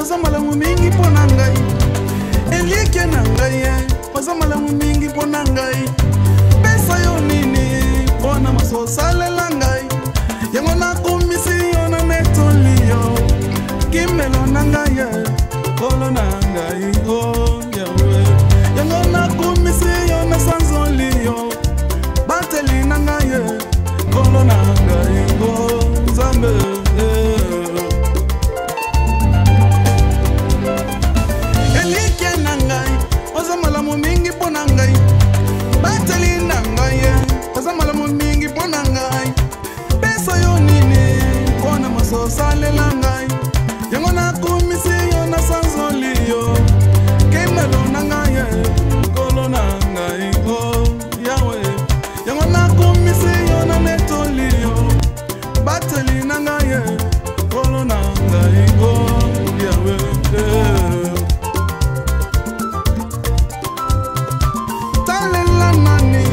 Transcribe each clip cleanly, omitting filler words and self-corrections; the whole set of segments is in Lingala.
oza malamu mingi pona ngai elieke na ngai oza malamu mingi pona ngai pesa yo nini pona maso salela ngai yango nakomisi yo na netoli yo kimelo na ngai kolo na ngai oh yawe yango nakomisi yo na sanzoli yo bateli na ngai kolo na ngai oh zambe elike na ngai oza malamu mingi pona ngai bateli na ngai oza malamu mingi pona ngai pesa yo nini pona maso salela ngai yango nakomisi yo na sanzoli yo kimelo na ngai kolo na ngai oh yawe yango nakomisi yo na netoli yo bateli na ngai kolo na ngai oh yawe talela nani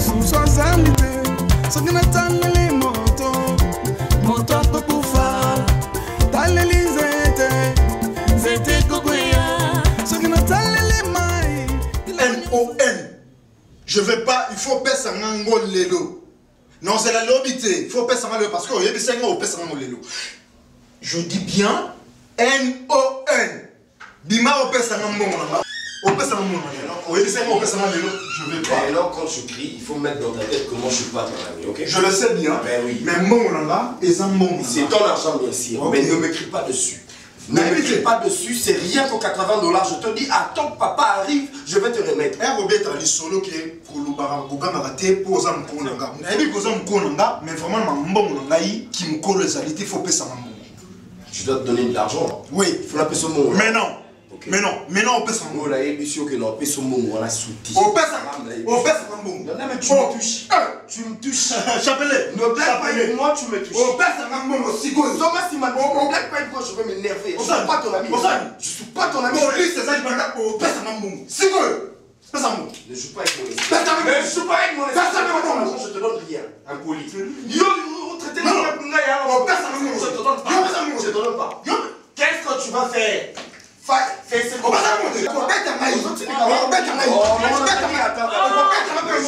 suswa zalite soki na taleli moto moto akokufa taleli zete kokoya soki na taleli mai NON. Je veux pas, il faut payer ça en lelo. Non, c'est la lobité. Il faut payer ça en lelo parce que il y a des seigneurs au payer ça en lelo. Je dis bien NON. Bima au payer ça en bon là. Au payer ça en bon là. Il y a des seigneurs au payer ça en lelo. Je veux pas. Et alors quand tu cries, il faut mettre dans ta tête comment je suis pas ton ami, ok? Je le sais bien. Ben oui. Mais bon là, ils en bon. C'est ton argent bien sûr. Okay. Mais ne m'écris pas dessus. Ne m'écris pas dessus, c'est rien qu'aux $80. Je te dis, attends que papa arrive, je vais te remettre. Un Robert Ali solo qui est pour le baraboga marate pour aux hommes konanga. Naïbi aux hommes konanga, mais vraiment mambo monangai qui me colle les alités, il faut payer ça mambo. Je dois te donner de l'argent. Oui. Il faut la payer ce mot. Mais non. Okay. Mais non, on paie ça mambo. On a émission que non, paye ce mot, on a soutenu. On paie ça mambo. On paie ça mambo. Non, mais tu me touches. Tu me touches. Chapelet. Ne blague pas avec moi, tu me touches. On paie ça mambo aussi. Thomas, si maintenant, on blague pas avec moi, je vais m'énerver. Je suis pas ton ami. Je suis pas ton ami. Police, c'est ça, on paie ça mambo. C'est quoi? Paie ça mambo. Ne joue pas avec mon esprit. Ne joue pas avec mon esprit. Je te donne rien. Impoli. Yo, traitez la main pour moi. On paie ça mambo. Je te donne pas. Je te donne pas. Qu'est-ce que tu vas faire? Fais ce qu'on va faire. On bête à maille. On bête à maille. On bête à maille.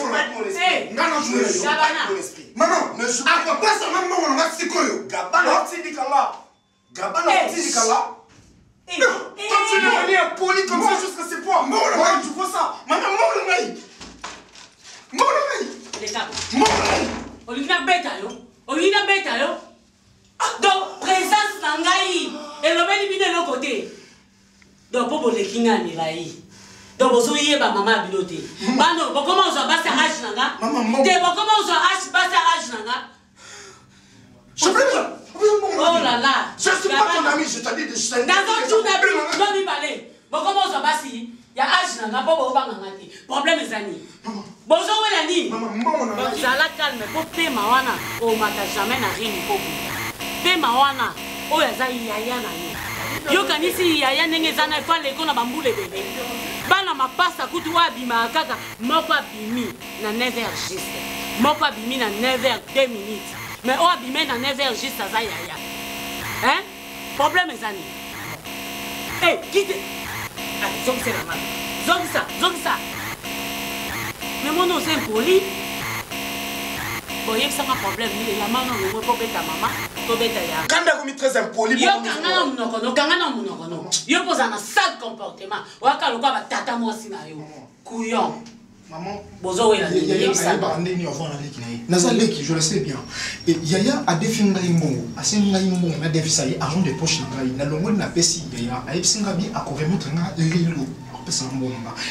Non, je ne joue pas avec mon esprit. Maman, ne joue pas. On paie ça mambo, on va se coller. Gabana, Tidikala. Gabana, Tidikala. Quand tu es devenu impoli comme ça jusqu'à ces points. Tu vois ça? Maman, mon maille. Mon maille. Les gars. Mon maille. Olivia beta yo. Olivia beta yo. Donc, présence d'Angaï. Et le bel ibine de l'autre côté. Donc, pour les kingani là. Donc, vous voyez, maman a biloté. Mano, comment on s'en passe à H nanga? Comment on s'en passe à H nanga? Oh là là. Je suis pas ton ami, je t'ai dit de jeter. Dans un jour d'abri, non, il parlait. Comment on s'en passe ici? Il y a H nanga, pas au bang nanga. Problème est ani. Bonjour, Wélani. Zala calme, pour payer mawana. Oh, ma jamais n'a rien pour vous. Payer mawana. Oh, ya za yaya na yo. Yo kanisi yaya nenge zana fa leko na bambule bebe. Bana mapasa kutu wa bima kaka moko abimi na 9h juste. Moko abimi na 9h 2 minutes. Mais o abimi na 9h juste za yaya. Hein? Problème ezani. Eh, quitte. Ah, zong c'est la mal. Zong ça. Mais mon nom c'est poli. Bon, il y a un problème. Il y a un maman, il y a un maman. Quand tu es très impoli, il y a un sale comportement. Couillon. Maman, je le sais bien. Et Yaya a défini Ngaïmbongo, a signé Ngaïmbongo, a défini argent de poche Ngaï, n'a l'ongo n'a pas si Yaya, a épsingabi à remettre Lilo.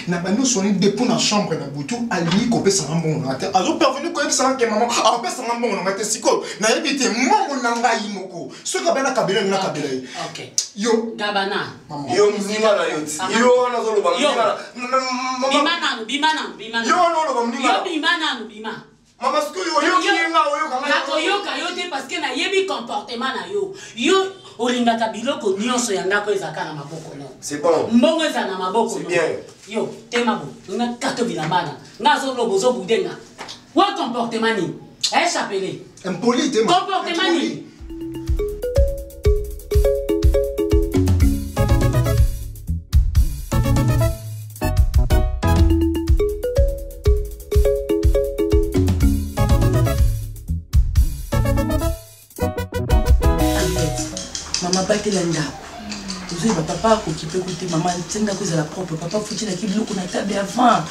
Na ba nous soigner depuis la chambre na butu ali ko pesa ngambongo na te azo parvenu ko pesa ngke maman a pesa ngambongo na te siko na ebite mongo na ngai moko so ka bana kabela na kabela yi OK yo gabana yo mnima na yoti yo na zo lo ba bimana yo no lo ba mnima yo bimana mama sto yo kinga yo kama na ko yo kayote parce que na yebi comportement na yo olingaka biloko nyonso yanga ko ezaka na maboko no. C'est bon. Mbongo eza na maboko no. C'est bien. Yo, temabo, nga kato bilambana. Nga zo lo bozo budenga. Wa comportement ni? Chapelé. Impoli tema. Comportement ni? batela ndako. Vous avez papa qui peut écouter maman, c'est une cause à la propre. Papa faut qu'il ait qu'on a table avant.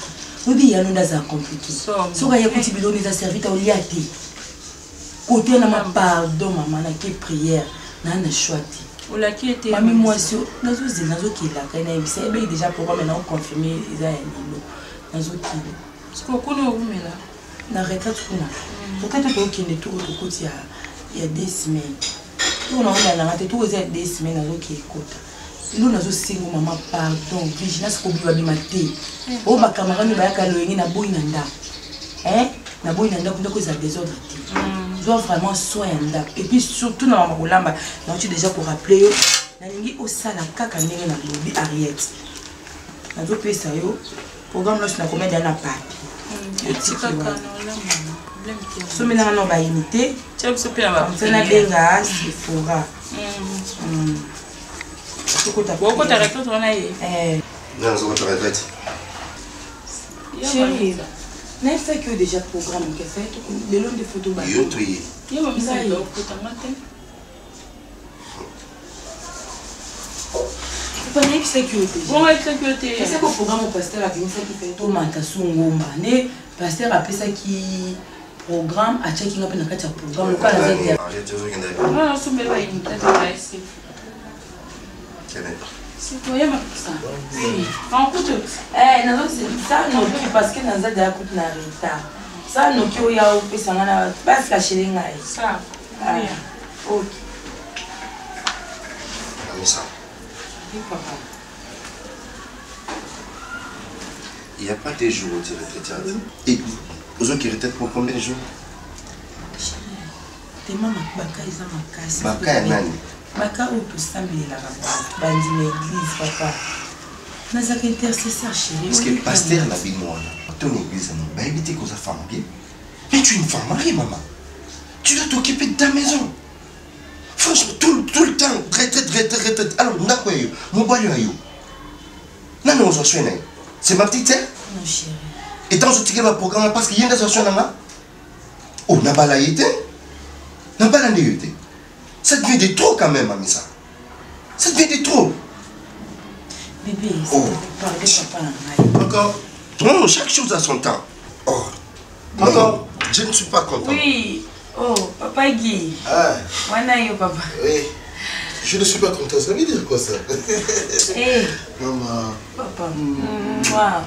Nous dit il y a nous ça compliqué. So quand il y a petit bidon nous a servi à liaté. Côté na ma pardon maman na qui prière na na choiti. O la qui était mami moi sur nazo qui là quand il c'est déjà programme maintenant confirmé ils a nilo. Nazo qui. Ce qu'on connaît où mais là. Na retraite kuna. Pourquoi tu peux qu'il ne tourne au côté il y a 2 semaines. Tout on a la tête tout aux 2 semaines nazo qui écoute. Nous nazo singo maman pardon vigilance ko biwa bimate. O ba camarade ba ka loyengi na boyi na nda. Na boyi na nda ko ndako za désordre. Doit vraiment soigner et puis surtout dans ma rolamba là tu déjà pour rappeler na lingi au sala kaka ndenge na lobby Ariette. Na do pesa yo programme là na combien d'années papi. Petit kaka na so mena na ba imité. Tu as super ba. Ça na benga c'est fora. Pourquoi ta retraite on a Non, ça va te retraite. Chérie. N'a fait que déjà programme que fait le long de photos ba. Yo toi. Yo mami ça yo photo matin. Pas n'est sécurité. Bon avec sécurité. C'est quoi programme au pasteur a venu ça qui fait tout mantation ngomba. Né pasteur a appelé ça qui programme a checking up na kati programme le cas là. Ah, ça me va une tête là ici. C'est toi ya ça. Oui. En coûte. Non ça non parce que dans ça déjà coûte na retard. Ça non qui oya au pesa ngana pas flasher ngai. Ça. Oui. OK. Ça. Oui papa. Il n'y a pas des jours où tu es retraité. Et aux autres qui retraitent pour combien de jours? Tes maman baka ils ont ma casse. Baka nani? Baka ou tout ça mais la bandi l'église papa. Nasa que intercesseur chérie. Parce que pasteur la vie moi ton église non bah éviter que ça femme bien. Mais tu es une femme mariée maman. Tu dois t'occuper de ta maison. Franchement tout le temps retraite. Alors n'a-quoi yo? Mon boy yo. Non non on s'en soigne. C'est ma petite sœur? Non chérie. Et tant que tu as un programme parce qu'il y a des solutions là. Oh n'a pas la été. N'a pas la néité. Ça devient de trop quand même, Amisa. Ça devient de trop. Bébé, c'est parler papa. Encore. Non, chaque chose a son temps. Oh. Encore. Je ne suis pas content. Oui. Oh, papa Guy. Ah. Wana yo papa. Oui. Je ne suis pas content. Ça veut dire quoi ça? Eh. Maman. Papa. Moi.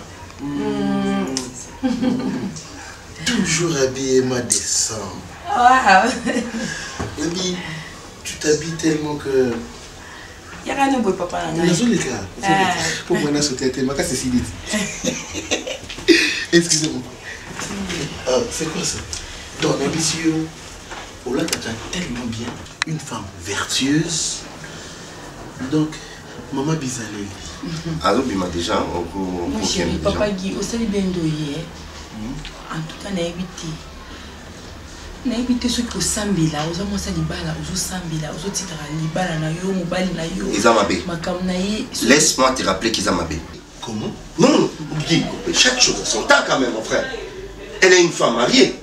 Toujours habillé ma décembre. Waouh. Baby, tu t'habilles tellement que... Il y a rien de beau papa. Pour moi, c'est tellement que c'est si vite. Excusez-moi. C'est quoi ça? Ton ambition. Oh là, tu as tellement bien. Une femme vertueuse. Donc, maman Bizalé. Alors, il m'a déjà. Mon chéri, papa Guy, au salut bien doyer. En tout cas, on a évité. On a évité ceux qui ont sambila, aux hommes qui libala, aux sambila, aux autres qui libala, na yo, mobile na yo. Izamabé. Laisse-moi te rappeler qu'Izamabé. Comment? Non, Guy, chaque chose a son temps quand même, mon frère. Elle est une femme mariée.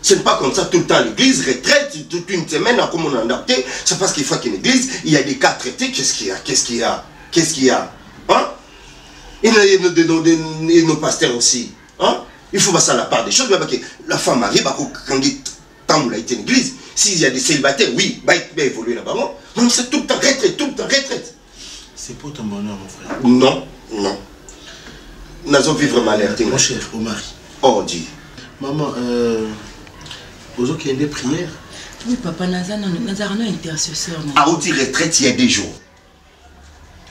Ce n'est pas comme ça tout le temps l'église, retraite, toute une semaine, comme on a adapté. C'est parce qu'il faut qu'une église, il y a des cas traités. Qu'est-ce qu'il y a? Hein? Et nos pasteurs aussi. Hein? Il faut passer à la part des choses. La femme mariée, quand il tant a été une église, s'il y a des célibataires, oui, il va évoluer là-bas. Non, c'est tout le temps retraite, C'est pour ton bonheur, mon frère. Non. Nous allons vivre malheur. Mon cher, au mari. Oh, dis. Maman, aux autres qui ont des prières. Oui, papa, nous avons un intercesseur. À haute retraite, il y a des jours.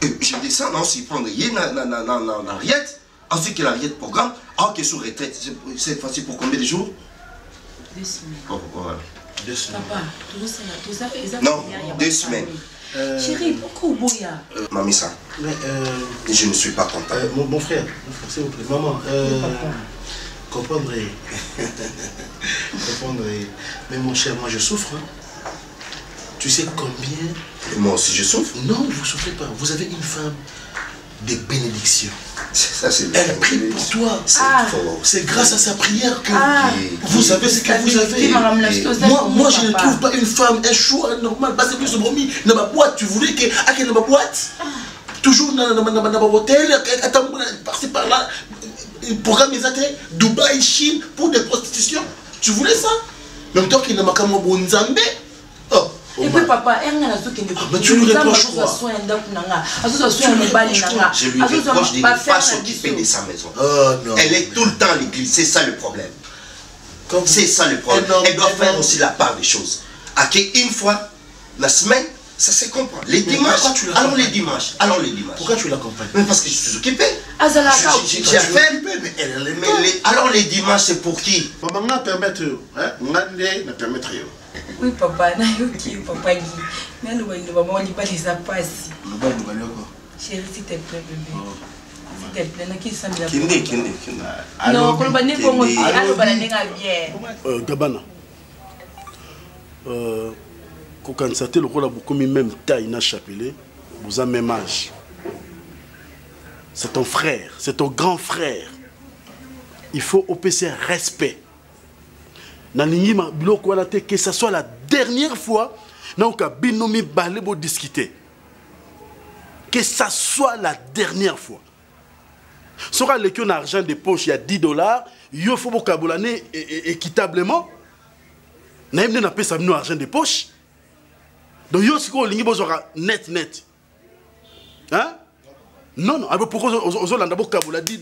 Je descends, non, si prendre Ariette, ensuite qu'il y a Ariette programme, alors qu'il est sous retraite, cette fois-ci pour combien de jours? 2 semaines. Oh, voilà. 2 semaines. Papa, tout ça, non, 2 semaines. Chérie, pourquoi au boya? Mamissa, je ne suis pas content. Mon frère, s'il vous plaît, maman, comprendrez. Mais mon cher, moi je souffre. Hein. Tu sais combien? Et moi aussi je souffre. Non, vous ne souffrez pas. Vous avez une femme de bénédiction. Ça, c'est Elle prie pour toi. C'est grâce à sa prière que vous avez ce que vous avez. Moi, je ne trouve pas une femme, un choix normal. Parce que ce promis, dans ma boîte, tu voulais que. À quelle boîte? Toujours dans ma hôtel, par-ci par-là. Programme les athées, Dubaï, Chine, pour des prostitutions. Tu voulais ça? Même toi qui n'a pas comme bon Zambé. Et puis papa, mais tu lui reproches quoi? Je lui reproche de ne pas s'occuper de sa maison. Elle est tout le temps à l'église, c'est ça le problème. C'est ça le problème. Elle doit faire aussi la part des choses. Une fois la semaine, ça se comprend. Les dimanches, allons les dimanches. Pourquoi tu l'accompagnes? Mais parce que je suis occupé. J'ai affaire. Alors les dimanches, c'est pour qui? Maman permettre, oui, papa, papa Guy. Mais nous, maman, on n'y pas les apasses. Chérie, s'il te plaît, bébé. S'il te plaît, qui s'en vient? Non, on va pas bien. Gabana. Quand on s'attelle le rôle beaucoup même taille n'a chapelet, vous avez même âge. C'est ton frère, c'est ton grand frère. Il faut opérer respect. Que ce soit la dernière fois, discuter. Que ça soit la dernière fois. Si on a l'argent de poche, il y a $10, il faut vocabulaire équitablement. On a l'argent de poche. Donc, il faut net. Hein? Non. Pourquoi on a vocabulaire $10,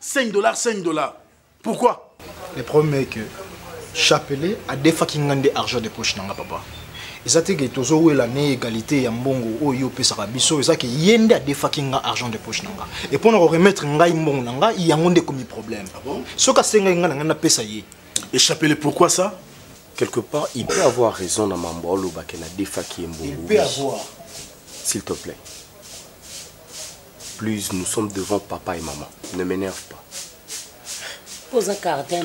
$5. Pourquoi? Le problème est que Chapelet a des fois qui ont argent de poche nanga papa. Et ça c'est que toujours où la égalité ya mbongo o yo pesa biso et ça que yende a des fois qui ont argent de poche nanga. Et pour nous remettre ngai mbongo nanga, il y a un comme problème. Ah bon? Ce que c'est nga na pesa yé. Et Chapelet pourquoi ça? Quelque part, il peut avoir raison dans Mambolo bakena des fois qui mbongo. Il peut avoir. S'il te plaît. Plus nous sommes devant papa et maman. Ne m'énerve pas. Pose un caractère.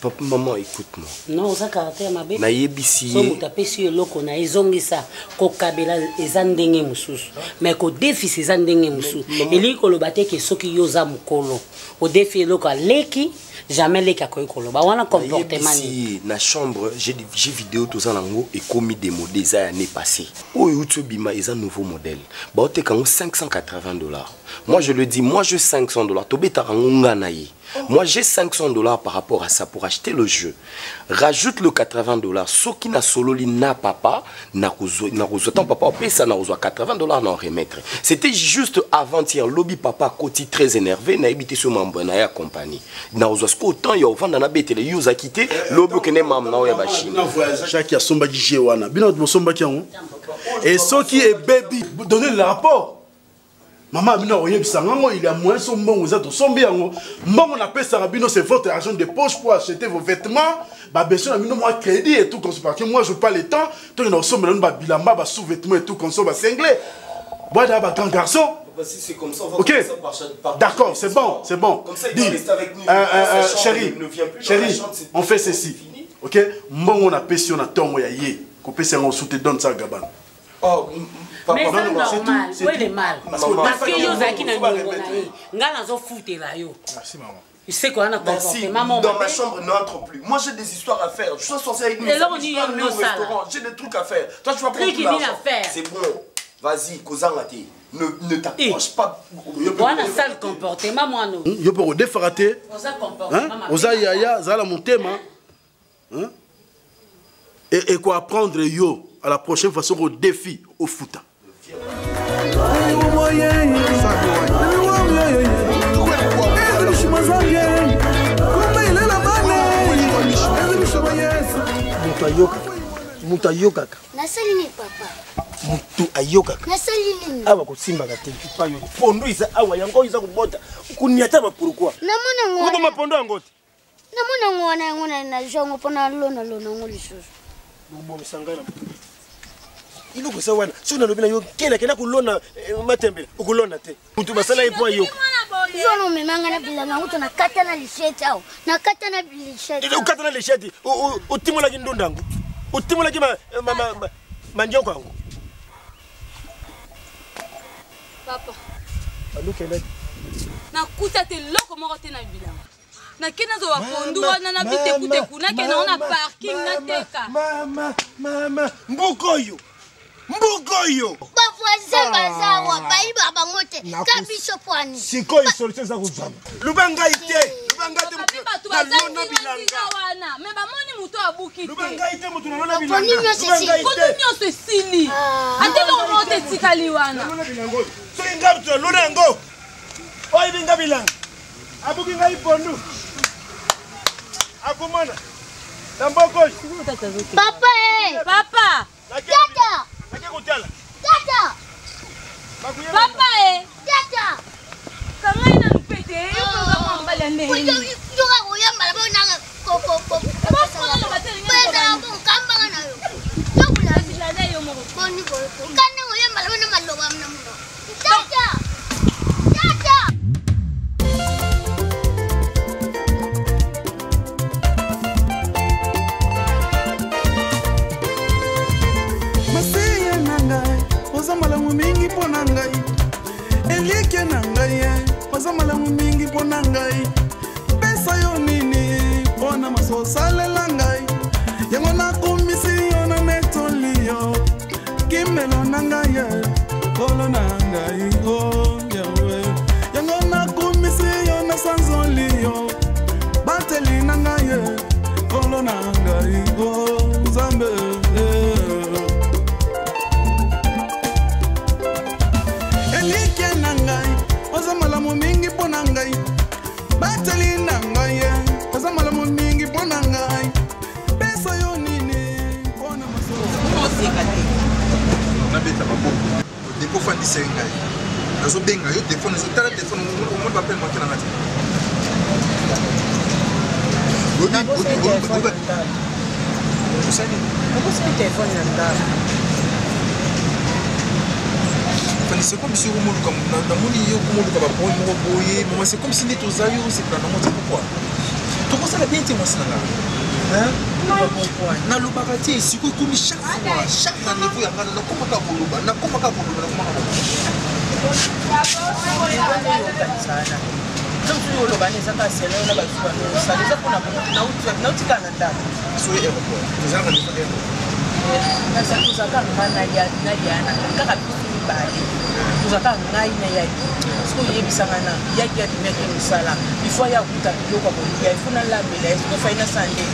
Papa, maman, écoute-moi. Non, ça caractère ma bébé. Naïbisi. So mutape sur loko na izongisa ko kabela ezandenge mususu. Mais ko défi ezandenge mususu. Eli ko lobate ke soki yoza mukolo. Au défi loko leki jamais leki akoyi koloba. Wana comportement ni. Na chambre, j'ai vidéo tout ça nango et commis des modèles ça l'année passée. Oh YouTube bima est un nouveau modèle. Ba ote kango $580. Moi je le dis, moi je $500. Tobeta rangonga naï. Moi j'ai $500 par rapport à ça pour acheter le jeu. Rajoute le $80. Ce qui n'a solo li na papa, na tant papa paye ça na $80 na remettre. C'était juste avant-hier lobby papa côté très énervé na habité sur mambo na ya compagnie. Na ozo autant ya vendre na betele yuza quitté lobby kene mam na ya bachine. Chaque ya somba qui wana. Bino de somba qui on. Et ce qui est baby donner le rapport. Maman, il y a moins de bon, vous êtes au sombi. Maman, c'est votre argent de poche pour acheter vos vêtements. Moi, crédit et tout, parce que moi, je n'ai pas le temps. Sous-vêtements et tout, consomme cinglé. Moi, un grand garçon. C'est comme ça, ok, d'accord, c'est bon, c'est bon. Dis, chérie, on fait ceci. Ok, moi, on a payé, on a tombé, on a soutenu dans sa gabane. Mais c'est normal, où est le mal? Parce que yo zaki na ngongo na ye. Nga nazo foutre là yo. Merci maman. Tu sais qu'on a comporté maman. Dans ma chambre n'entre plus. Moi j'ai des histoires à faire. Je suis censé aller au restaurant. J'ai des trucs à faire. Toi tu vas prendre tout l'argent. C'est bon. Vas-y, Kozangati. Ne t'approche pas. On a ça le comportement moi non. Yo pour défarater. On a comportement. Oza yaya, za la montema. Hein? Et quoi apprendre yo à la prochaine fois sur le défi au foot. Mutu ayokaka. Nasali ni papa. Mutu ayokaka. Nasali ni. Awa kusimba kate. Payo. Pondo isa awa yango isa kubota. Kuniata ba pourquoi? Namona ngona. Kuko mapondo angote. Namona ngona na jongo pona lona ngoli susu. Bobo msangana. Il faut savoir si on a le bien yo kena kulona matembele ukulona te mutu basala ipo yo zono memanga na bilanga mutu na kata na lisheti au na kata na lisheti ile ukata na lisheti utimola kindundangu utimola kima manjo kwangu papa aluke nakuta te loko moko te na bilanga nakende nazoba pondu wana na bitekuteku nakende ngo na parking nateka mama mbukoyo bavoisin bazawa bayiba bango te ka biso pwani sikoyo solution za kuzama lubanga ite bato bazangi wana me bamoni moto abuki te lubanga ite moto na lona poni nyonso esili ate longo te etikali wana soki nga moto lona yango oyo binga bilanga abuki ngai pondu akumona na mbokoyo papa papa tata nakekutala tata papa tata kangai na lupete yokoka mwambali ya ndenge yoka koyambala bonanga kambanga na yo yokulazilana yo moko boni kande koyambala bona maloba mna muno tata tata masiye na ngai oza malamu mingi mpo na ngai elike na ngai oza malamu mingi mpo na ngai pesa yo nini mpo na maso osalela ngai yango nakomisi yo na netoli yo kimelo na ngai kolo na ngai o yawe yango nakomisi yo na sanzoli yo bateli na ngai kolo na ngai o nzambe elike na ngai oza malamu mingi mpo na ngai bateli na ngai oza malamu mingi mpo na ngai pesa yo nini mpo na oseka te nabeta maboko depo fandisa ye ngai nazobenga yo telefone ezotala telefone omoni bapele mwake na ngati c'est comme si on c'est comme si on était aux aïeux, c'est pas pourquoi. Tu vois ça la bien, tu vois ça là. Na lubakati siku kumi chaque année vous y a pas na koma ka buluba na koma ka buluba na koma ka sana donc tu yo lobane za ka sele na ba tuba no sale za kuna na utika na ndani so ye ko tu za ka ni fade na sa tu za ka na ya na kaka bitu bali tu za ka ngai na ya so ye bisanga na ya ki ya meke musala il faut ya kuta yo kwa boli ya ifuna la mele ko fa ina sande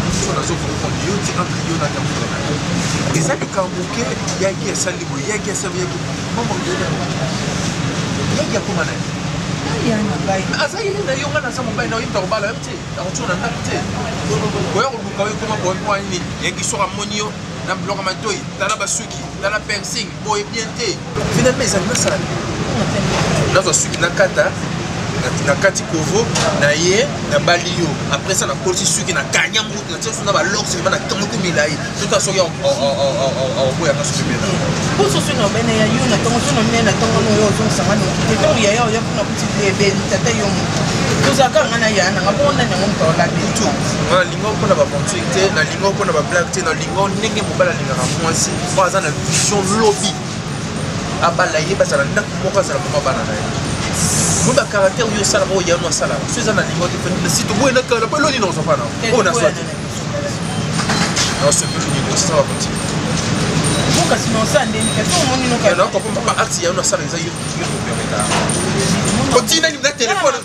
so na so ko yo ti entre yo na tamu et ça le kambuke ya ki sali bo ya ki sa ya ki mama ya ki ko mana ya na bai asa ile na yo ngana sa mbai na yita ko bala mti na ko tuna na mti ko ya ko buka ko ma bo mo ni ya ki so amonio na bloka matoi tala basuki tala piercing boy bien te finalement ça me sala na basuki na kata na kati kovo na ye na balio après ça na kolisi suki na kanya mutu na tso na ba lox na tango ko milai tout ça soki au boya ka suki bena pour ce no bene ya yo na tango no mena tango no yo zo sanga no to ya ya kuna kuti bebe tata yo to za ka ngana ya na ngabona na ngomto la bitu na lingo ko na ba opportunité na lingo ko na ba black te na lingo ndenge mobala linga na mwasi kwa za na vision lobby abala ye basala na kumoko za ko bana na Muda caractère yo sala bo ya no sala. Suza na lingo te fini site bo na kala ba loni no so fana. O na swati. Na so pe ni ko sa wa konti. Muka sino sande ni ka to moni no ka. Na ko pa aksi ya no sala za yo yo to permeta. Ko tina ni na téléphone,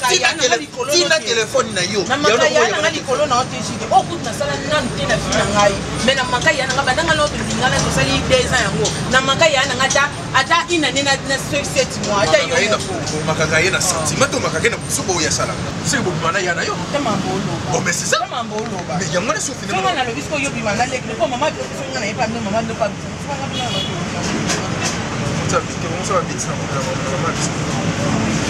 tina téléphone na yo. Na maka ya na likolo na ote shike. O ku na sala na ntina fina ngai. Me na maka ya na badanga no bindingala to sali 2 ans yango. Na maka ya na ngata ata ina nena na 7 mois ata yo. Makaka yena sentiment makaka na suko ya sala. C'est bon mana ya na yo. Tamambolo. Oh mais c'est ça. Tamambolo ba. Mais yango na so fina. Kama na lobisko yo bi mana lekle ko mama bi so ngana ipa mama ndo pa. Ça veut dire que ça va vite ça maman.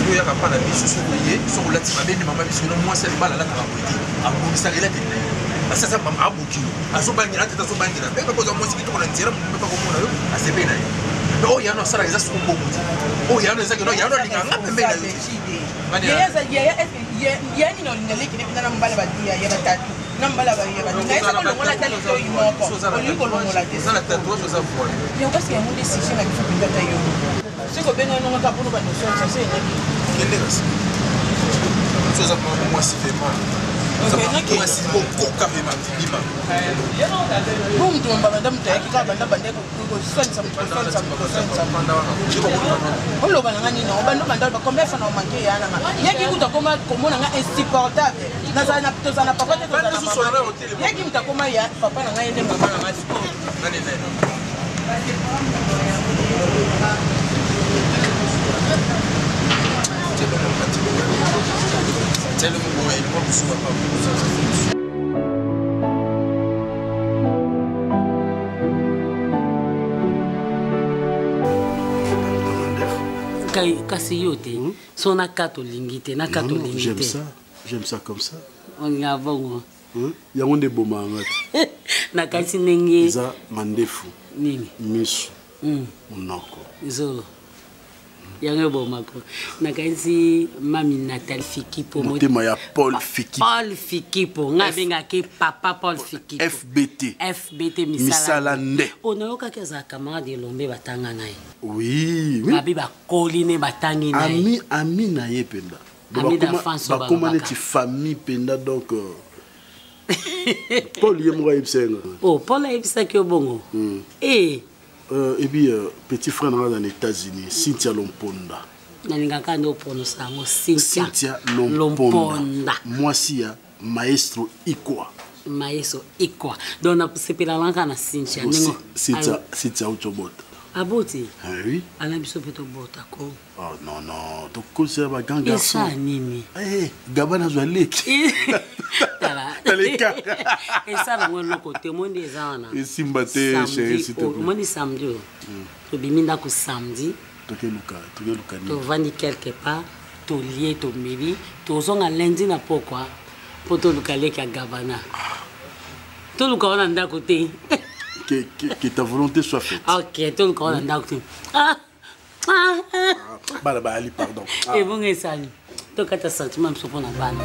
Yo ya kapana biso so lié so lati mabeni mama biso no moi c'est bala la ka boiti. Abu bisa ila te. Asa sa mama abuki. Aso bangira tata so bangira. Beka ko za mo sikito ko ntira mo pa ko mona yo. Asebe na yo. Oh ya no sala za so ko boiti. Oh ya no za no ya no linga ngapembe na yo. Ya ni no linga leki na mbala badia ya batatu. Nambala ba ya badia. Esa ko longola tali to imoko. Oli ko longola te. Sala tatu so za foi. Yo kasi ya mundi sisi na kifu pinda yo. Siko benga no ngata puno ba no so sa se ni. Quel est le chose à moi, c'est vraiment. Moi, c'est bon, coca, bon, tu vas madame, tu as qui va banda banda ko sensa on lo bana ngani na banda banda ba combien fa na manqué ya na yaki kutakoma komona nga insupportable na za na to za na papa te to za na mama yaki mtakoma ya papa na ngai ende mama na ngasi nani nani tell him boy il va vous pas kasi yo te so na kato lingite na kato lingite j'aime ça comme ça on y a bon yango nde boma ngati na kasi nenge za mandefu nini misu munoko zolo yango boma ko na kasi mami Nathalie Fikipo motema ya Paul Fikipo nga benga ke papa Paul Fikipo FBT misala nde onoyoka ke za camarade lombe batanga naye oui babi bakoline batangi naye ami na ye penda bakoma neti famille penda donc Paul ye mwa yebsenga Paul yebisaki obongo et puis petit frère dans les États-Unis Cynthia Lomponda nalingaka ndo prononcer ngo Cynthia Lomponda mwasi ya maestro Ikwa donc na sepela langa na Cynthia ningo Cynthia Uchobota aboti oui ala biso peto bota ko oh non to kosa ba ganga ça nini gabana zwaleki taleka et ça na ngolo côté monde ezana isimbate chérie s'il te plaît monde samedi to biminda ko samedi tokeluka to vandi quelque part to lié to miri to zonga lundi na pourquoi poto lukale ka gabana to lukona nda côté que ta volonté soit faite. Ok, tout le corps en docteur. Ali, pardon. Et bon, et ça, tout cas, tu as senti même sur la balle.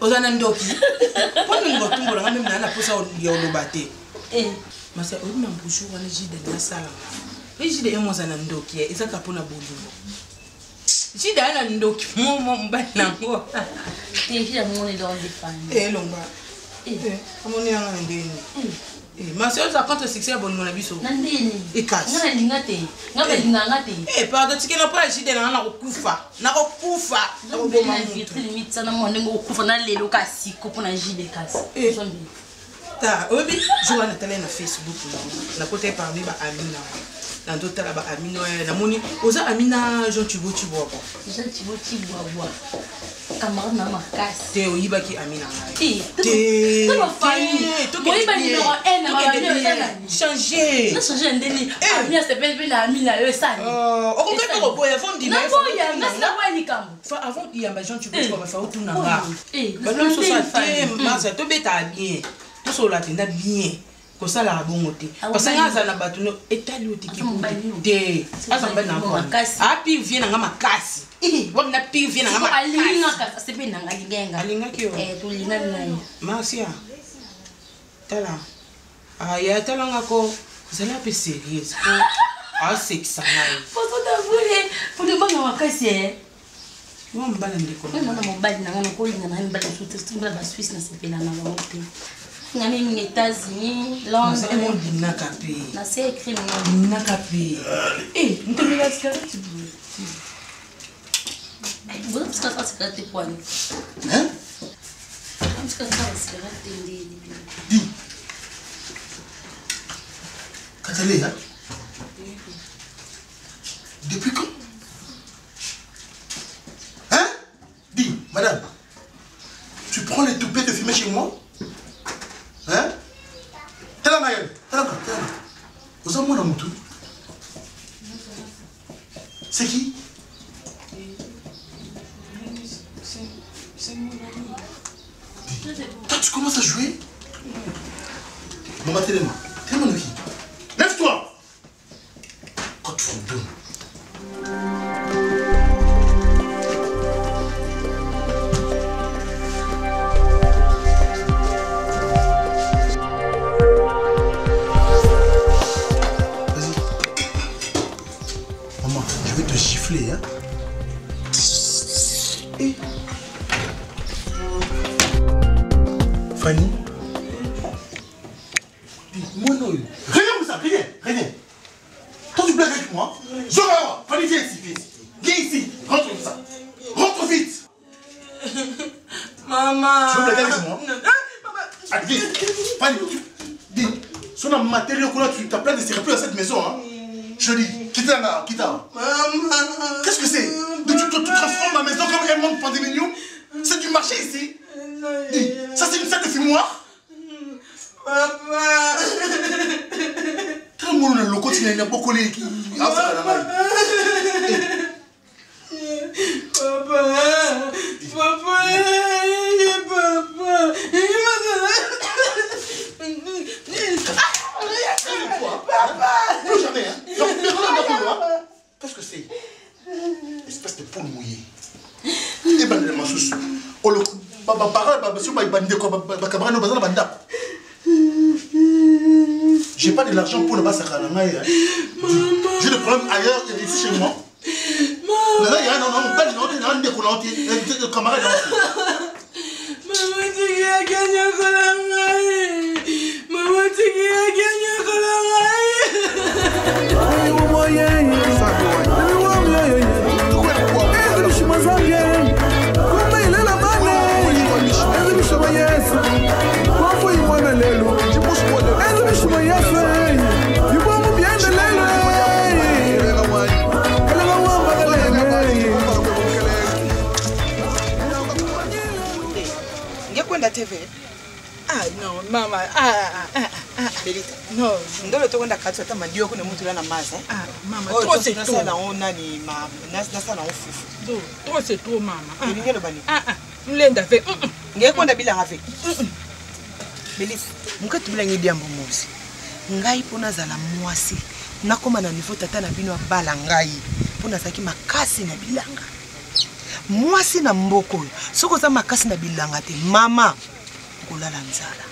Ozana ndoki pona ngotumbola ngame mna na posa ya olobate masa odi mambushu wana jide na sala jide emozana ndoki ezaka pona bolumo jide ana ndoki momo mbana ngo te jide moni dans des familles lomba amoni anga ndeni masa oza contre succès bongo na biso nandini ikasi ngana lingate ngaba lingangate pardon tikena pa jide na kufa na ngoboma mutu limite sana monde ngokufa na lelo kasi ko na jide kasi ta obi joa na tele na Facebook na côté parmi ba amina na ndota la ba amina na moni oza amina Jean Thibaut camarade na makasi te oyiba ki amina te to ba famille to ba numéro 1 na changer na changer ndeni amina se belle na amina yo sani o ko ka ko boya fondi na boya na sa wani kambo fa avant il y a Jean Thibaut ba fa utuna nga ba no so sa te masa to beta bien to so la tenda bien ko sala bongo te parce que ngaza na batu no etali otiki te asa mba na ko api vient na makasi wamna pi vient na makasi alinga ka sebe na ngalinga alinga kyo to linga nayo masia tala ya tala ngako zala pe sérieux a sexa ngai foto da vule foto banga makasi mo mbala ndiko na mobali na ngana ko linga na mbala sote stimbala ba Suisse na sepela na ba mote ngami mi États-Unis Londres et mon dinaka pe na c'est écrit dinaka pe ntomela cigarette vous avez ce que cigarette quoi hein est-ce que ça cigarette di Katale hein depuis quand hein dis madame tu prends les toupets de fumer chez moi hein tala mayen tala oza mwana mutu c'est qui c'est mon ami toi tu commences à jouer Maman, télé-moi. Télé-moi, Noki. Lève-toi. Quand tu me donnes. Vas-y. Maman, je vais te gifler, hein. Et... Fanny. Dis-moi non. Reviens, Moussa, reviens. Toi, tu blagues avec moi. Zora, Fanny, viens ici. Viens ici. Rentre, Moussa. Rentre vite. Maman. Tu veux blaguer avec moi? Allez, viens. Fanny, dis. Si on a matériel, tu as plein de séries plus à cette maison. Hein. Je dis, quitte là, quitte là. Maman. Qu'est-ce que c'est? Tu transformes ma maison comme un monde pandémie. C'est du marché ici. Dis, ça c'est une salle de fumoir. Papa. Quel monde le loco tu n'as pas collé qui a ça la main. Plus jamais, hein. Qu'est-ce que c'est? Espèce de poule mouillée. Et ben les machous. Oh le j'ai pas de l'argent pour le bas sakalanga. J'ai des problèmes ailleurs et ici chez moi. Là il y a un camarade. TV. Ah non, mama. Belita. No, ndolo to kwenda katso ta mandio kuna mtu lana maza. Ah, mama, trop c'est trop. Ça na ona ni mama. Nasa na ofufu. Do, trop c'est trop mama. Ngelo bani. Mlenda fe. Ngekwenda bila ngafe. Belita, mukati bila ngidi ambo mosi. Ngai pona zala mwasi. Nakoma na niveau tata na bino bala ngai. Pona saki makasi na bilanga. Mwasi na mboko. Soko za makasi na bilanga te. Mama. Kolala nzala.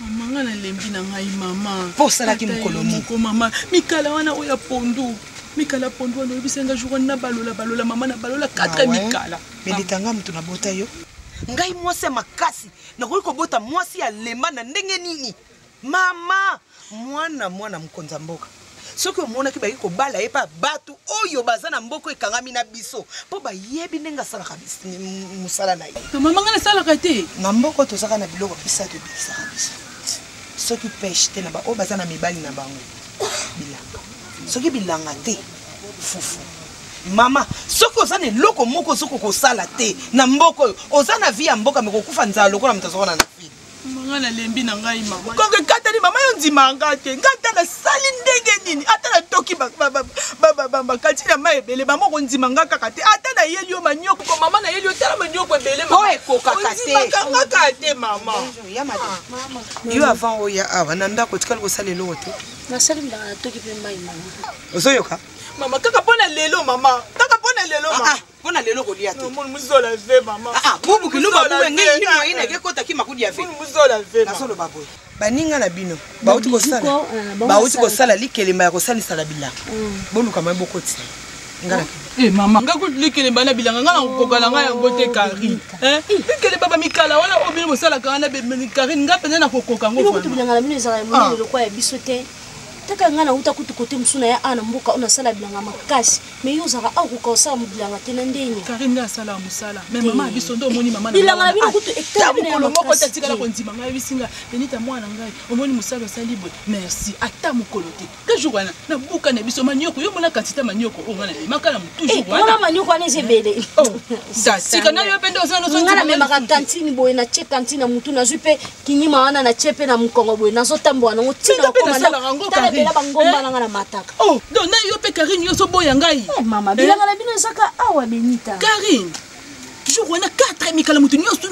Mama ngana lembi na ngai mama. Posala ki mukoloni. Mama, mikala wana oya pondu. Mikala pondu wana obisenga jour na balola mama na balola 4 mikala. Belitanga mtu na bota yo. Ngai mwasi makasi. Na ko bota mwasi ya lema na ndenge nini? Mama, mwana mkonza mboka. Soki omona ki baki ko bala epa batu oyo bazana mboko ekangami na biso po ba yebi nenga sala kabisa musala na ye. Mama ngana sala kate. Na mboko to saka na biloko pisa to bisa kabisa. Soki pêche te na ba o bazana mibali na bango. Bilanga. Soki bilanga te fufu. Mama, soki ozana loko moko soko ko sala te na mboko ozana via mboka meko kufa nzala lokola mtazokona na fili. Mangana lembi na ngai mama. Koke katali mama yo ndimanga te. Ngata na sali ndenge nini? Ata na toki ba katina mai ebele mama ko ndimanga kaka te. Ata na yeli yo manyoko ko mama na yeli yo tala manyoko ebele mama. Oe ko kaka te. Ndimanga kaka te mama. Mama. Yo avant oya awa na ndako tikala ko sala lelo te. Na sali ndanga toki pe mai mama. Ozoyoka? Mama kaka pona lelo mama. Kaka pona lelo mama. Pona lelo ko lia te. Mon muzola ve mama. Bubu kiluba buwe ngai ni moyi na gekota ki makudi ya ve. Mon muzola ve. Na solo baboy. Baninga na bino. Bauti ko sala. Bauti ko sala likelemba ya ko salisa la bilanga. Boluka mai bokoti. Ngala. Mama ngaku likelemba na bilanga ngala kokala ngaya ngote kari. Likelemba ba mikala wana obino bosala kana be kari ngapenda na kokoka ngo. Ngo bilanga na bino ezala moni lokwa ya bisote. Taka ngana uta kutu kote musuna ya ana mboka ona sala bilanga makasi me yozaka aku ko sala bilanga tena ndenge karinda sala musala me mama biso ndo moni mama na bilanga bino kutu ektabu ko moko tatika la konzima ngai bisinga benita mwana ngai omoni musala sali boy merci ata mukolo te ka jour wana na buka na biso manyoko yo mona katita manyoko o ngana be makala mu toujours wana manyoko wana ezebele ça sika na yo pendo zano zo ngana me makantini boy na che kantina mutu na zupe kinyima wana na chepe na mukongo boy na zo tambo wana ngotina ko manda bela bangomba nanga na mataka. Oh, donc na yo pe Karine yo so boya ngai. Mama, bilanga na bino saka awa Benita. Karine. Toujours wana 4 mikala mutu nyoso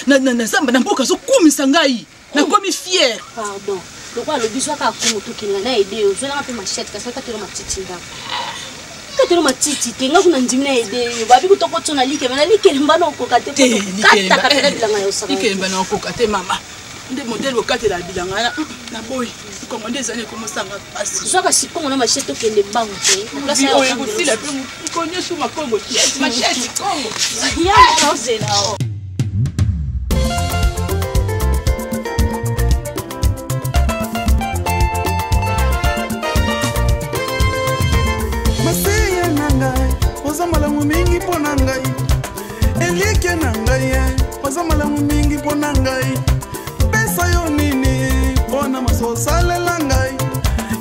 na samba na mboka so kumisa ngai. Na komi fier. Pardon. Pourquoi le bisou a comme tout qui n'a aidé aux gens un peu machette, parce que tu as ma petite dame. Quand tu as ma petite, tu as une dîme aidé, babi, tu as ton ali, qui est malade, qui est mal en cocaté, qui est mal en cocaté, maman. Des modèles au cas de la bilangana, la boy, comment des années comment ça va passer. Soit que si on a machette qui est les banques, là c'est aussi la plus connue sous ma Congo, machette Congo. Rien à lancer là. Malamu mingi pona ngai elike na ngai oza malamu mingi pona ngai pesa yo nini pona masosalela ngai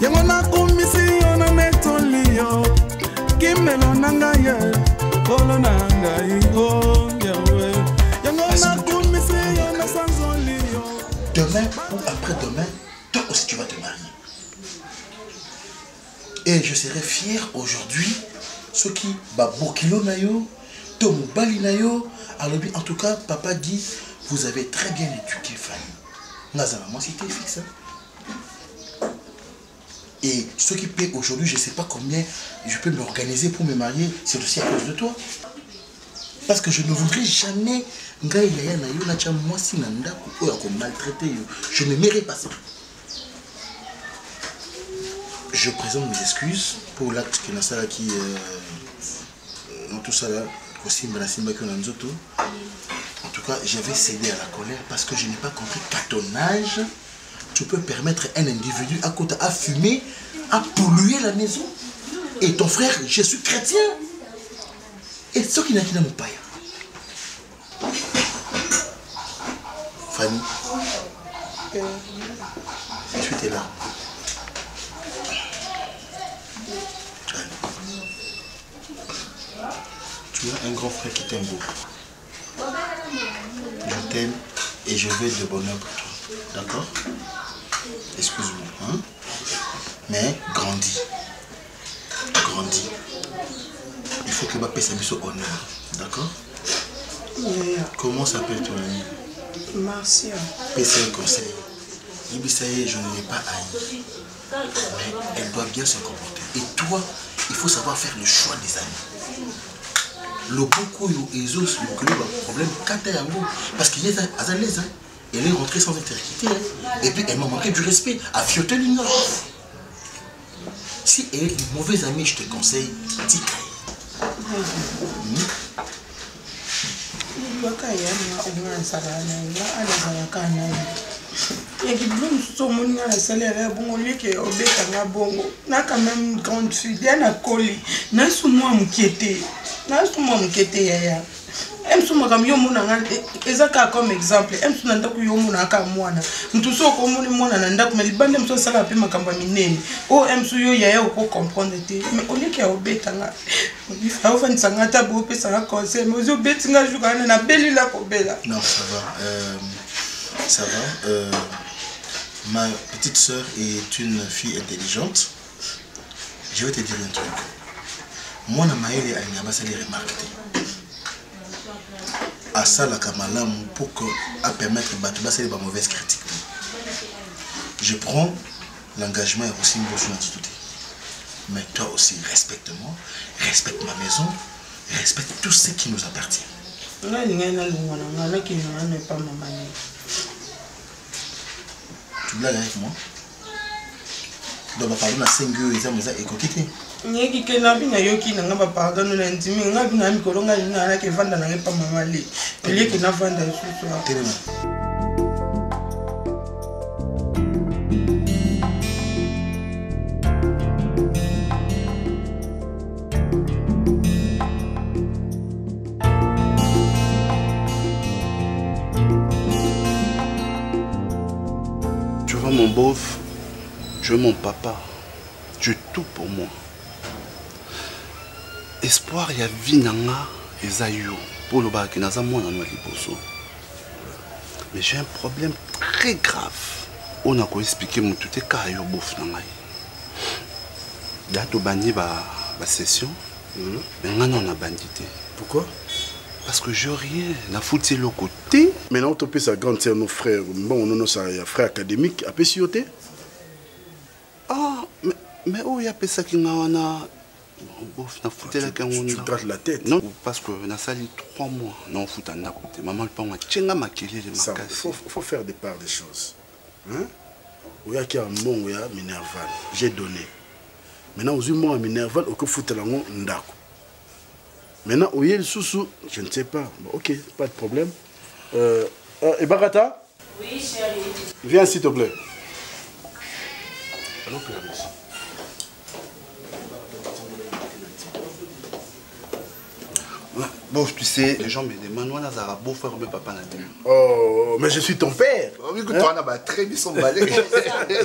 yango nakumisi yo na metolio kimelo na ngai kolo na ngai o yawe yango nakumisi yo na sanzolio. Demain ou après-demain, toi aussi tu vas te marier. Et je serai fier aujourd'hui. Ce qui va bokilo na yo, tomu bali na yo, alors en tout cas, papa dit, vous avez très bien éduqué Fanny. Nazana, moi c'était fixe. Et ce qui paie aujourd'hui, je ne sais pas combien je peux m'organiser pour me marier, c'est aussi à cause de toi. Parce que je ne voudrais jamais, je ne mérite pas ça. Je présente mes excuses pour l'acte que Nassala qui dans tout ça là, aussi en tout cas, j'avais cédé à la colère parce que je n'ai pas compris qu'à ton âge, tu peux permettre un individu à côté à fumer, à polluer la maison. Et ton frère, je suis chrétien. Et ce qui n'a qu'à mon père. Fanny, tu étais là. Tu as un grand frère qui t'aime beaucoup. Je t'aime et je veux le bonheur pour toi. D'accord? Excuse-moi. Hein? Mais grandis. Grandis. Il faut que ma paix s'habille au honneur. D'accord? Comment s'appelle ton ami? Marcia. Paix, c'est un conseil. Ibisaye, je ne l'ai pas haï. Mais elle doit bien se comporter. Et toi, il faut savoir faire le choix des amis. Le beaucoup ils ont le problème parce qu'il est à l'aise. Elle est rentrée sans interquité. Et puis elle m'a manqué du respect. À fioter l'ignorant. Si elle est une mauvaise amie, je te conseille Tika. Il a quand même une grande fille, il a collé. N'a sous moi m'inquiéter. N'a sous moi m'inquiéter. M sous moi comme yomuna, ezaka comme exemple. M sous nanda ku yomuna ka mwana. Mtuso ko muni mwana nanda ku melibande mso sala pe makamba minene. O M sous yo yaya ko comprendre te. Mais au lieu qu'il obeta nga. Il faut faire sangata bo pe sanga conseil. Mais zo betinga jukana na beli la ko bela. Non, ça va. Ça va. Ma petite sœur est une fille intelligente. Je vais te dire un truc. Moi, je vais te remarquer. À ça, la Kamalam, pour permettre de faire de mauvaises critiques. Je prends l'engagement et aussi une bonne attitude. Mais toi aussi, respecte-moi, respecte ma maison, respecte tout ce qui nous appartient. Tu blagues avec moi? Donc, ma parole, c'est que écoquité. Nyeki kena binga yoki na ngaba pardon na ndimi ngabi na mikolo nga na na ke vanda na ngepa mama le. Ele ke na vanda susu. Tu vois mon beauf, tu es mon papa, tu es tout pour moi. Espoir ya vinanga ezayo pour le bac na zamona no liboso. Mais j'ai un problème très grave. On a expliqué mon tout est ka yo bof na ngai. Dato bani ba session. Mais ngana on a bandité. Pourquoi? Parce que je rien na foutu le côté. Maintenant on topé sa grande sœur nos frères. Bon on a sa frère académique a pessioté. Mais où y a pesa qui n'a foutu la Tu te grattes la tête. Non, parce que na sali 3 mois. Non, foutu na côté. Maman le panga tchenga makili les Ça, makasi. faut faire des parts des choses. Hein? Où y a qui a un bon, où y a minerval. J'ai donné. Maintenant, aux humains à minerval, au que foutu la ngon ndako. Maintenant, où y a le sous-sous, je ne sais pas. Bon, ok, pas de problème. Et Barata? Oui, chérie. Viens s'il te plaît. Allons, Clarisse. Bon, tu sais, les gens me demandent, on a un beau frère ou papa. Oh, mais je suis ton père. Oui, que toi, on a très bien son balai.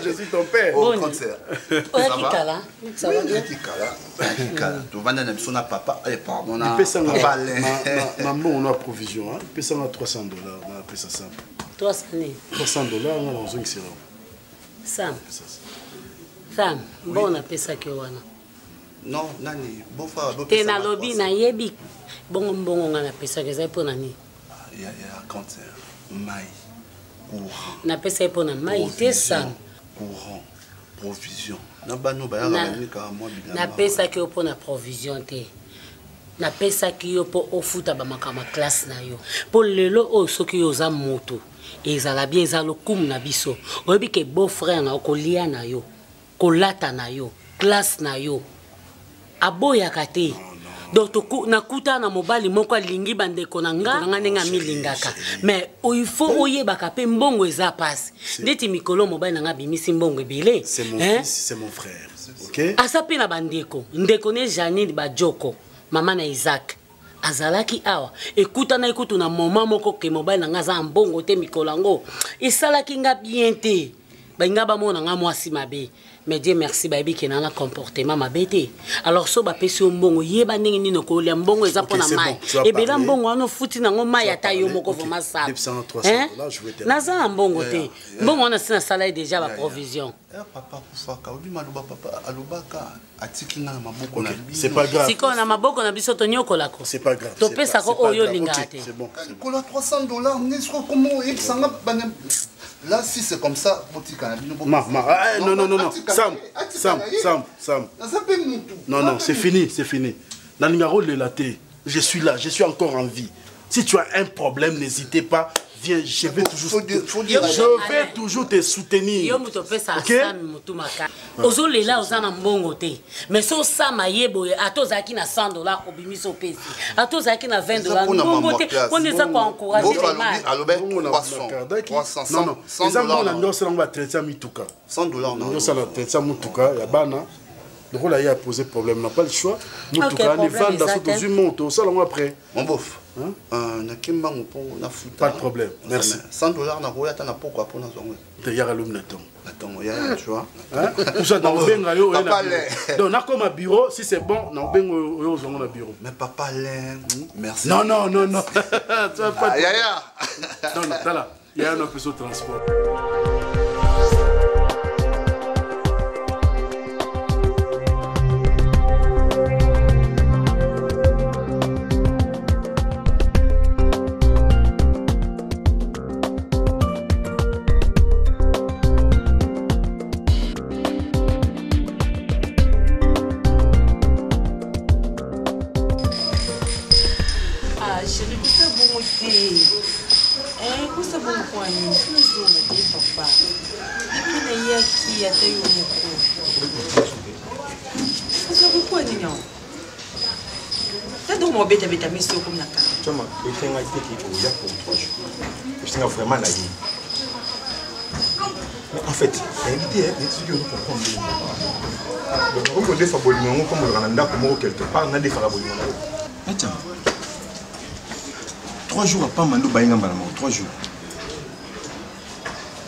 Je suis ton père. Au concert. Ça va? Ça va bien? Tu vas dans la papa. Et pardon, on Il paie ça maman, on a provision. Il paie ça $300. On a appelé ça simple. $300. $300, on a besoin de ça. Sam. Sam, bon, on appelle ça que on a. Non, nani, beau frère. T'es dans le lobby, na yebi. Bon, on a appelé ça que ça pour nani. Il y a un cancer. Maï. Courant. On appelle ça pour nani. Maï, t'es Sam. Courant. Provision. Na appelle ça que pour la provision. Na appelle ça que pour au foot à ma classe na yo. Pour le lot au so que yo za moto. Et ils ala bien za lo kum na biso. Obi ke beau frère na ko lia na yo. Ko lata na yo. Classe na yo. Aboya kate. Donc nakuta na mobali moko lingi bandeko na nga nenga milingaka. Mais il faut oyebaka pe mbongo eza passe. Ndeti mikolo mobali na nga bimisi mbongo ebele. C'est mon fils, c'est mon frère. OK? Asape na bandeko. Ndeko ne Janine Bajoko, maman na Isaac. Azalaki awa. Ekuta na ekutu na moment moko ke mobali na nga za mbongo te mikolo ngo. Esalaki nga bien te. Ba ba mona nga mwasi mabe. Mais Dieu merci baby qui n'a un comportement ma bête. Alors so ba pesi mbongo yeba ndenge ni no ko lia mbongo eza pona mai. Et bela mbongo ano futi na ngo mai ata yo moko voma sa. Naza mbongo te. Mbongo na sina salaire déjà ba provision. Papa kufaka obi maluba papa alubaka atiki na maboko na biso. C'est pas grave. Siko na maboko na biso to nyoko lako. C'est pas grave. To pesa ko oyo lingate. C'est bon. Ko la $300 n'est-ce pas comment il s'en va. Là, si c'est comme ça, non. Sam. Non, c'est fini. Je suis là, je suis encore en vie. Si tu as un problème, n'hésitez pas. Viens, je vais toujours te soutenir. Ok? Ozolela ozana mbongo te. Mais so sama yeboye atozaki na $100 obimiso pesi. Atozaki na $20 mbongo te. On est ça pour encourager les mâles. Non. Les amants na ndosa na ba traiter mituka. $100 non. Ndosa na traiter mituka ya bana. Donc là il a posé problème, n'a pas le choix. Mituka ni vendre dans ce monte, ça là après. Mon bof. Pas de problème, merci. $100 na roya ta na pourquoi pour na zongo. Te yara lum na tongo. Attends, ya tu vois. Hein? Pour ça dans benga yo na. Donc na comme à bureau, si c'est bon, na benga yo zongo na bureau. Mais papa merci. Non. Tu vas pas. Ya. Non, là. Il y a un peu de transport. Beta mission comme la carte. Tu vois, il fait un été qui est pour 3 jours. Je suis vraiment la vie. Mais en fait, il y a une idée, c'est que nous comprenons. Donc, on a des faboliments comme le Rwanda, comme quelque part, on a des faboliments. Attends. 3 jours à pas Mando Baïna Malamo, 3 jours.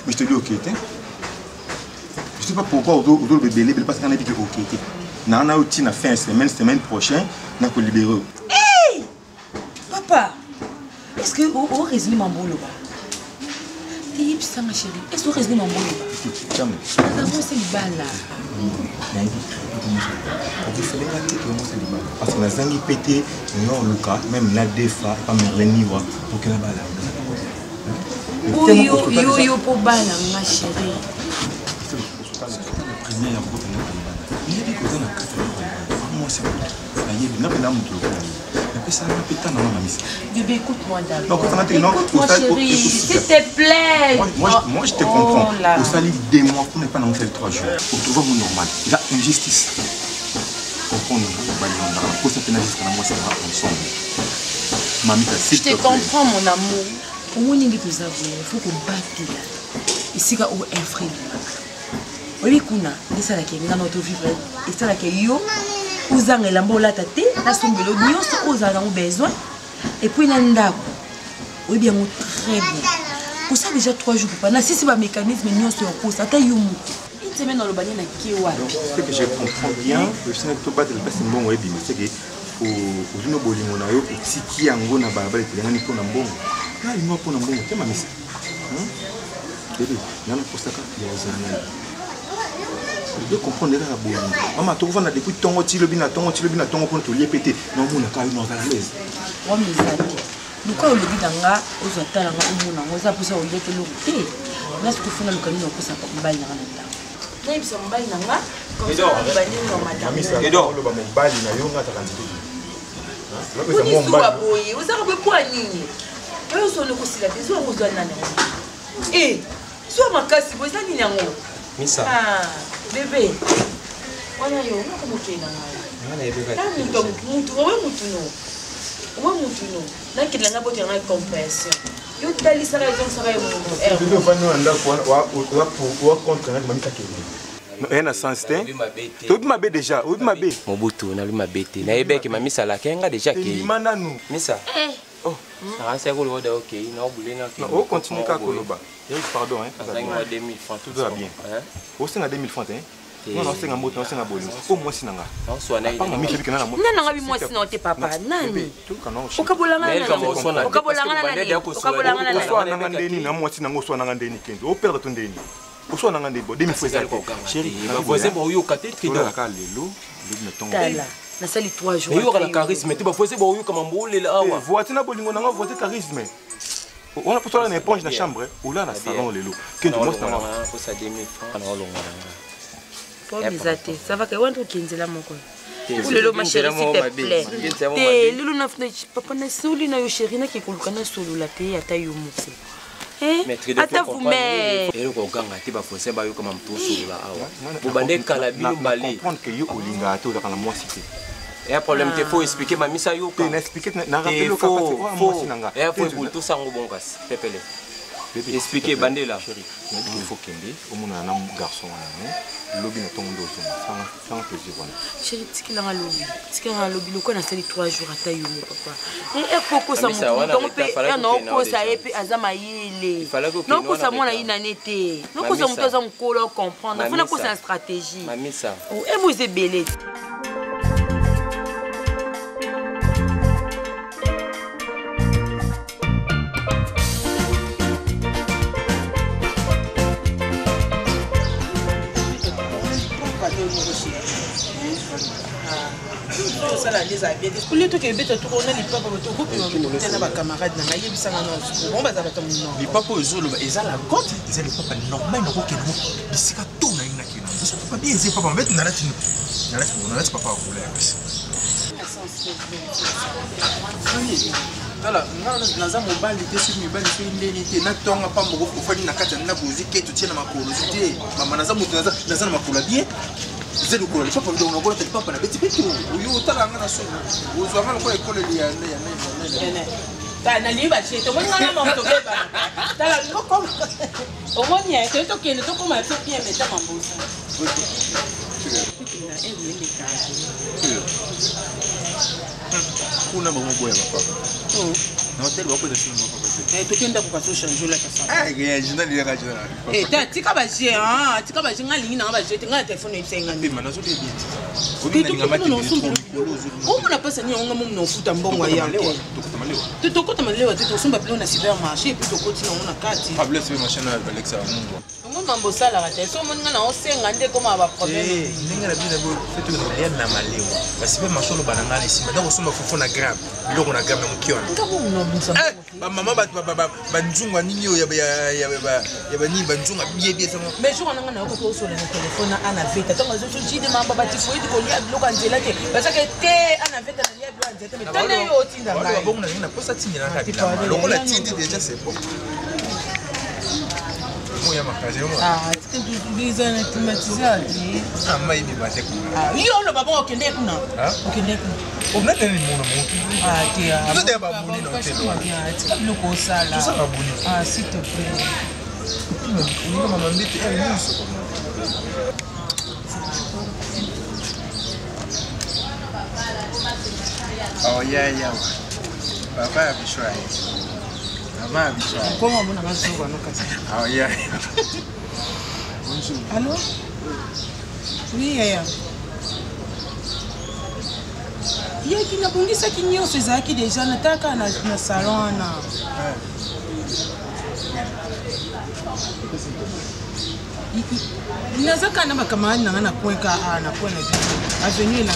Mais je te dis ok, je ne sais pas pourquoi autour du bébé, parce qu'on a dit que ok. On a aussi la fin semaine prochaine, on a libéré. Papa, est-ce que vous résolvez mon boulot? Tu ça ma chérie. Est-ce que vous résolvez mon boulot? D'abord c'est le bal là. Parce que la zangi pété, non le cas, même la défa, pas me niveau pour que la balle. Yo pour bal ma chérie. Il y a des choses dans la carte. Moi, c'est bon. Il y a des gens qui ont mais ça va péter dans ma mise. Bébé, écoute-moi d'abord. Écoute-moi, chérie, s'il te plaît. Moi, je te comprends. Au salit des mois pour ne pas en faire 3 jours. Pour trouver mon normal. Il y a une justice. Comprends-nous. Pour ça, moi, c'est ensemble. Mamie, je te comprends, mon amour. Pour moi, il faut qu'on batte là. Ici, il y a un frère. Oui, kuna, c'est ça qui est dans notre vie. Et c'est ça qui est yo. Vous avez la tête, la somme de l'eau, vous avez besoin. Et puis, il y a un dab. Oui, bien, très bien. Pour ça, déjà 3 jours. Si c'est un mécanisme, nous sommes en cours. Ça t'a eu une semaine dans le bagne, il y a ce que je comprends bien, le Sénégal ne peut pas te le passer bon, c'est que pour nous, pour Tiki, Ango, na Barbara, il y a un peu de bon. Là, il y a un peu de bon. C'est ma mission. Bébé, il y a un peu de ça. Je comprends déjà la bonne. Maman, tu vois, depuis ton petit lobina, ton compte lié pété. Non, on a quand même à l'aise. Oh, mes amis. Nous, quand on le dit dans la, aux hôtels, on a pour ça, on y est que l'eau. Là, ce que fait le canon, on peut s'en bailler dans la table. Là, ils sont baillés dans la. Comme ça, on va bailler dans ma table. Et donc, le bail, il y a un autre candidat. Vous dites tout à boyer, vous avez quoi à nier? Vous avez le conseil là, vous avez besoin d'un. Eh, soit ma casse, vous avez dit non. Misa. Ah, bébé. On a eu un peu de temps. On a eu un peu de temps. On a eu un peu de temps. On a eu un peu de temps. On a eu un peu de temps. On a eu un peu de temps. On a eu un peu de temps. On a sens tu ma bé déjà ou ma bé Mobutu na lui ma bête na ebeke ma misa la kenga déjà ki mananu misa oh ça c'est quoi le de OK na obulé na on continue ka koloba pardon hein ça va 2000 francs tout va bien au sein à 2000 francs hein non non c'est un moto c'est un bolin au moins sinanga non soit na pas mi chebika na moto non non moi sinon t'es papa nani okabolanga nani okabolanga nani okabolanga nani soit na ndeni na moi sinanga soit na ndeni kendo au perdre ton ndeni Pourquoi on a des beaux demi frères chérie voisin bon yo katé trido la ka lelo le mettons tala na sali 3 jours yo la charisme tu ba voisin bon yo comme mbole là wa voici na bolingo na voici charisme on a pour toi une éponge dans la chambre ou là dans salon lelo que tu montres na pour ça 2000 francs na longa pour bizate ça va que wantu kinzela moko lelo ma chérie s'il te plaît te lelo na papa na soli na yo chérie na kikuluka na solo la te ata yo moko ata vous-même et le ganga ti ba fossé ba yo comme tout sur là awa bu bande kala bino bali comprendre que yo olinga to dans la moi cité et un problème te faut expliquer ma misa yo te expliquer na rappeler le capacité moi sinanga et faut pour tout ça ngobongas pepele expliquer bande là chérie il faut kende au monde na garçon na lobi na ton dos sans plaisir voilà chérie tikila nga lobi loko na sali 3 jours ata yo papa et poko sa mo donc pe non ko sa epe azama yile non ko sa mona ina nete non ko sa muto za nkolo comprendre faut na ko sa stratégie mamisa et vous êtes belé Pour les trucs qui sont tournés, les papas, les camarades, les papas, ils ont la côte, ils ont les papas normaux, ils ont les cigares tournent. Pas bien, ils ont pas mettre dans la tête. On a papa pour voilà, naza mobali te sur mibali so indeni te na tonga pa moko ofali na kati na bozi ke to tiena makolo te mama naza mutu naza na makolo bien zelo ko le papa ndo ngolo te papa na beti beti uyu tala ngana so uzo ngana ko ekole ya ne ta na liba che to mona na mamto beba tala ngoko omonya ke to kende to ko ma to bien meta mambusa kuna mambo ya papa na hotel wako de sino papa tokenda ko kaso changer la kasa ya jina ni ya jina tika ba je tika ba je ngali na ba je tinga telefone isenga ni mana so de bien odi na ngamati o mona pesa ni onga mumu no futa mbongo ya tokota malewa te tosomba pelo na supermarché puis tokoti na ona kati pablo se machine na Alexa mungu Moi mambo sala kata. So mon ngana osenga nde koma ba problème. Ndenge na bina bo fait que rien na maleo. Parce que macholo bananga ici. Maintenant on soma fofo na gramme. Biloko na gramme na mukiona. Ngabo no binsa. Ba mama ba nzunga nini yo ya ni ba nzunga bien ça. Mais jour nanga na ko to so le téléphone ana veta. Tonga zo ji de mamba ba tifoi di ko lia biloko anzela te. Parce que te ana veta na lia biloko anzela te. Mais tane yo tinda ngai. Ba bongo na posa tinda na kabila. Loko la tindi déjà c'est bon. Ah, est-ce que tu dis un climatisé? Ah, mais il va être ah, il y a le babon au Québec, non? Au Québec. On a des mots. Ah, tu as. Vous êtes pas bon, non? Est-ce que le coup ça là? Tout ça va bon. Ah, s'il te plaît. Oh, yeah. Papa a vu ça. Comment on a fait ça? Ah, yeah. Bonjour. Allô? Oui, Yaya. Il y a qui n'a pas dit ça qui n'y a fait ça qui déjà n'attaque dans le salon. Il n'a pas camarade n'a point qu'à na point na avenue là.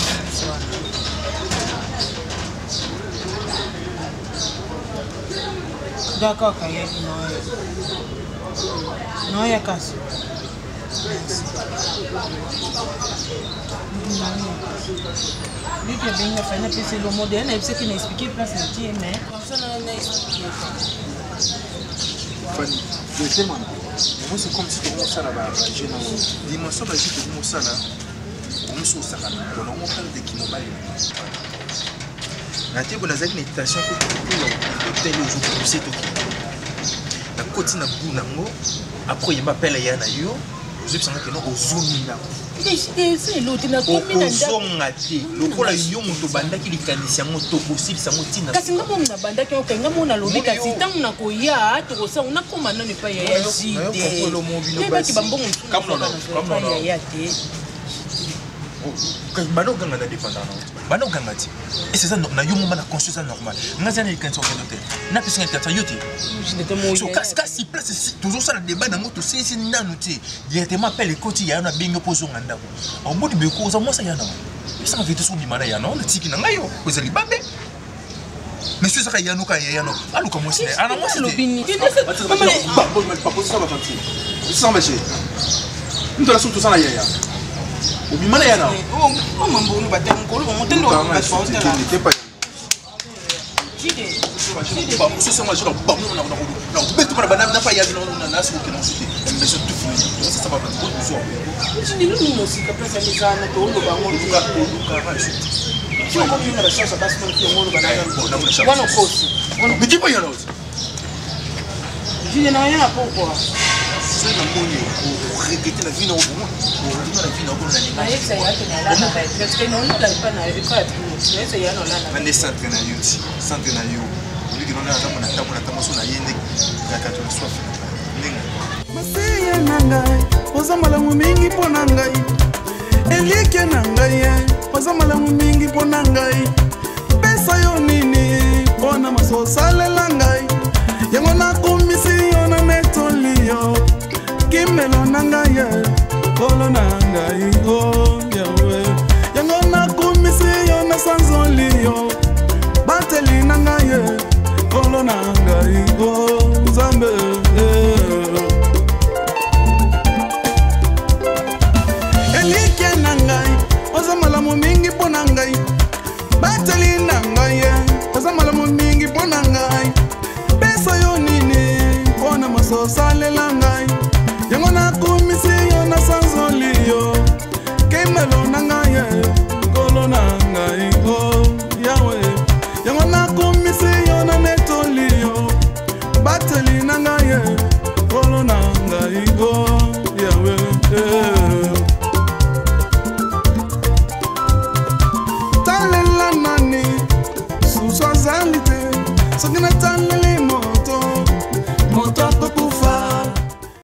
D'accord, Kaya. Non, il y a casse. Lui qui a bien fait, c'est le modèle, il sait qu'il n'a expliqué pas ce qui est, mais personne n'a expliqué. Fanny, je t'aime. Moi, c'est comme si tu commençais là-bas. Dimension, tu commençais là. On se sert là. On a parlé de qui m'a parlé. Na te bona zaki na station ko hotel ozo poussé to na koti na bu nango après il m'appelle ya na yo je pense que non ozumi na c'est l'autre na komi na ndako te lokola yo moto bandaki likanisi yango to possible sango tina kasi ngamo na bandaki o kenga mona lobi kasi tangu na koya to kosa una koma nani pa ya jide ne ba ki bambongo kamno ya te bano ganga na dépendant bano ganga ti et c'est ça na yo moment na conscience normale ngaza na likanisi au hôtel na pesa ngata yote so kasi place toujours ça le débat dans moto c'est nanu ti directement appelle koti ya na bingo pozo nganda ko au bout de beko za moi ça ya na ça veut dire so bimana ya na on tiki na ngayo ko zali babe monsieur ça ya no ka ya no alu ka moi c'est ana moi c'est lobini pas poser ça va fanti ça va chez nous la surtout ça na ya obimana ya na oh mambo no batem ko lo motendo ba pas ba muso sama jira ba mu na betu para bana na fa ya na na so ke na sute mais c'est tout fini ça va pas trop so je dis nous nous aussi que place les gens na to lo ba mo ka qui on comprend la chose parce que on lo ba na bwana kosi mais qui pas y alors je n'ai rien à pourquoi c'est la monnaie pour regretter la vie dans le monde pour retourner la vie dans le monde na yesa ya ke na la na parce que non la pas na pas yesa ya non la na na centre na yo centre na yo lui qui non na tamu so na yende kaka to soif ndinga masiye nangai ozamala mingi pona ngai elike nangai ozamala mingi pona ngai pesa yo nini pona masosalela ngai yango na komisiyo na netolio kimelo nangai kolo nangai oh yawe yango na komisiyo na sanzolio bateli nangai kolo nangai oh zambe elike nangai ozamala mingi pona ngai bateli nangai ozamala mingi pona ngai pesa yo nini pona masosalela ngai yango na komisiyo na sanzolio kimelo nangai kolo nangai oh yawe yango na komisiyo na netolio bateli nangai kolo nangai oh